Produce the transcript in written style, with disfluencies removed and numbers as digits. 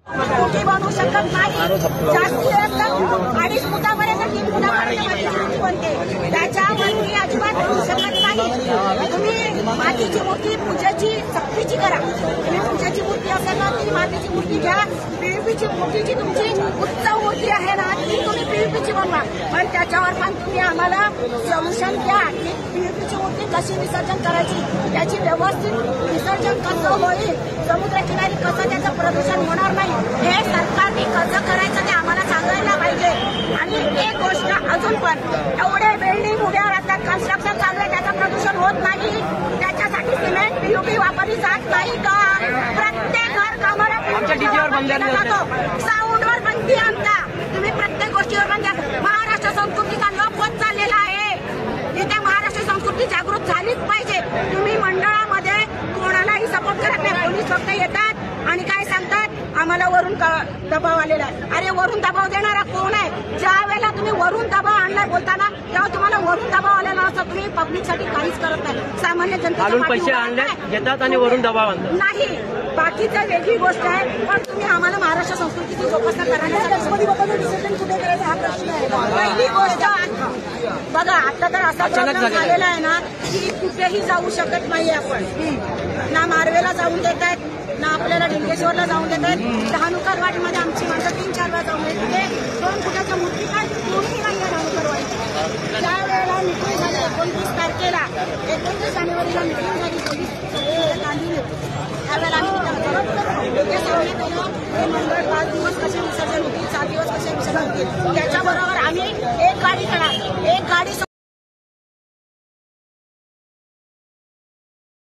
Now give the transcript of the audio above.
मूर्ती बनवू शकत नाही. जास्ती एकदम 2.5 फुटापर्यंत 3 फुटापर्यंत बनते. त्याच्यावरती अजिबात बनवू शकत नाही. तुम्ही मातीची मूर्ती पूजेची सक्तीची करा. तुम्ही पूजेची मूर्ती असेल ना ती मातीची मूर्ती घ्या. पीओपीची मूर्ती जी तुमची उत्सव मूर्ती आहे ना ती तुम्ही पीओपीची बनवा. पण त्याच्यावर पण तुम्ही आम्हाला सोल्युशन द्या की पीओपीची मूर्ती कशी विसर्जन करायची, त्याची व्यवस्थित विसर्जन कसं होईल, समुद्रकिनारी कसं त्याचं प्रदूषण होणार नाही हे सरकारने कसं करायचं ते आम्हाला सांगायला पाहिजे. आणि एक गोष्ट अजून पण एवढे बिल्डिंग उभ्या राहतात, कन्स्ट्रक्शन चालू आहे, त्याचं प्रदूषण होत नाही. त्याच्यासाठी सिमेंट पीओपी वापरली जात नाही का? प्रत्येक घर कामाला जातो. साऊंडवर बंदी आणता तुम्ही, प्रत्येक गोष्टीवर बंदी. महाराष्ट्र संस्कृतीचा लोप होत चाललेला आहे. इथे महाराष्ट्र संस्कृती जागृत झालीच पाहिजे. तुम्ही मंडळामध्ये कोणालाही सपोर्ट करत नाही. पोलीस फक्त येतात आणि काय सांगतात, आम्हाला वरून दबाव आलेला आहे. अरे वरून दबाव देणारा कोण आहे? ज्या वेळेला तुम्ही वरून दबाव आणलाय बोलताना तेव्हा तुम्हाला वरून दबाव आलेला असता. तुम्ही पब्लिकसाठी काहीच करत नाही. सामान्य जनतेला पैसे आणले घेतात आणि वरून दबाव आणतात. नाही, बाकीचं वेगळी गोष्ट आहे. पण तुम्ही आम्हाला महाराष्ट्र संस्कृतीची जोपासना करण्यासाठी विसर्जन कुठे करायचं हा प्रश्न आहे. पहिली गोष्ट बघा, आता तर असा प्रॉब्लेम झालेला आहे ना की कुठेही जाऊ शकत नाही आपण. ना मारवेला जाऊन देत आहेत, ना आपल्याला डिंगेश्वरला जाऊन देत आहेत. धानुकरवाडीमध्ये आमची माणसं 3-4 वेळा जाऊन येत. तिथे 2 फुटाच्या मूर्ती काय कोणीही नाही आहे धानुकरवाडी. ज्या वेळेला मिटिंग झाली 29 तारखेला, 29 जानेवारीला मिटिंग झाली,